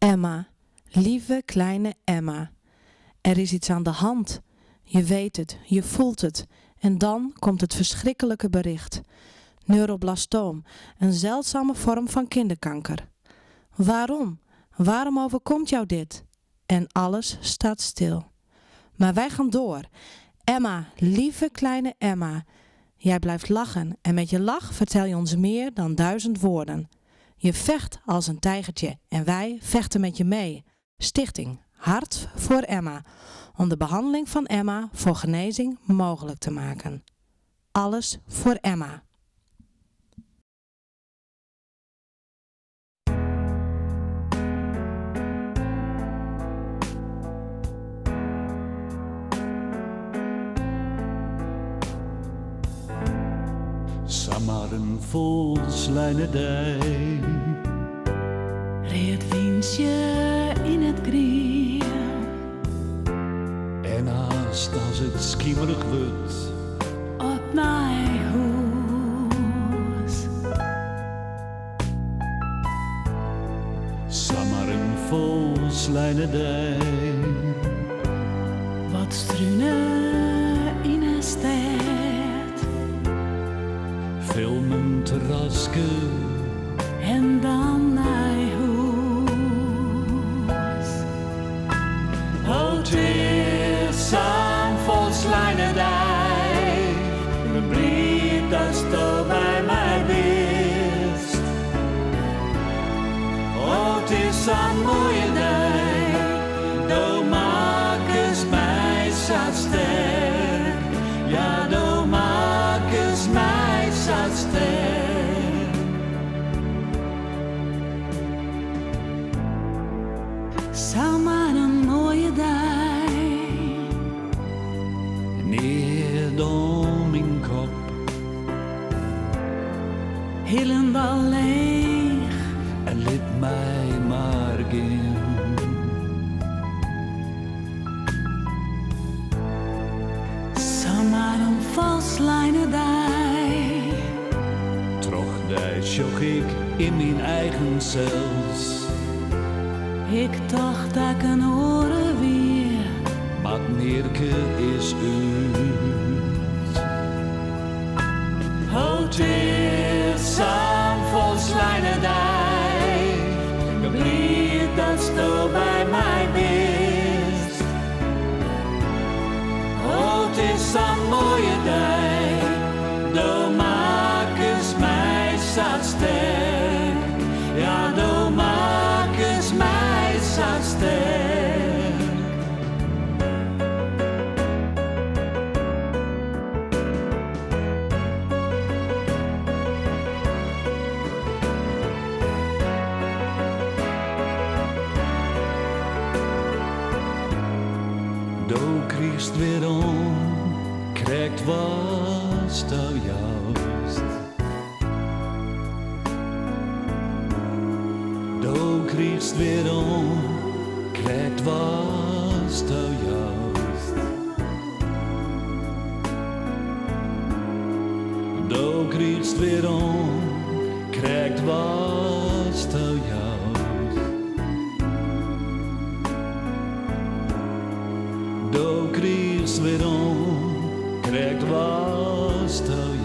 Emma, lieve kleine Emma. Er is iets aan de hand. Je weet het, je voelt het. En dan komt het verschrikkelijke bericht. Neuroblastoom, een zeldzame vorm van kinderkanker. Waarom? Waarom overkomt jou dit? En alles staat stil. Maar wij gaan door. Emma, lieve kleine Emma. Jij blijft lachen en met je lach vertel je ons meer dan 1000 woorden. Je vecht als een tijgertje en wij vechten met je mee. Stichting Hart voor Emma. Om de behandeling van Emma voor genezing mogelijk te maken. Alles voor Emma. Samaren vol slijnedij. Reed wiensje in het grier. En haast als het schiemerig wordt Op mijn hoes. Samaren vol slijnedij. Wat struinen in een stad. Filmen terraske En dan naar huis. Het is saam vol slijnedij. Ik ben blij dat je bij mij bent. Het is een mooie dag. Du maakt mij zo sterk. Ja, du maakt mij zo sterk. Zomaar een mooie dag. Neer door mijn kop. Helemaal leeg. En liet mij maar gaan. Zomaar een valslijnen dag. Troch daar zocht ik in mijn eigen cels. Ik dacht dat ik een horen weer. Maar het merke is uit. Het is saam vol slijnedij. Ik ben blij dat je bij mij bent. Het is een mooie dag. Du maakt mij zo sterk. Ja, du maakt mij zo sterk. Du kriegst weer om, krijgt was du juist. Du kriegst weer om, krijgt was du juist. Du kriegst weer om, krijgt was du juist. Du kriegst weer om, krijgt was du juist.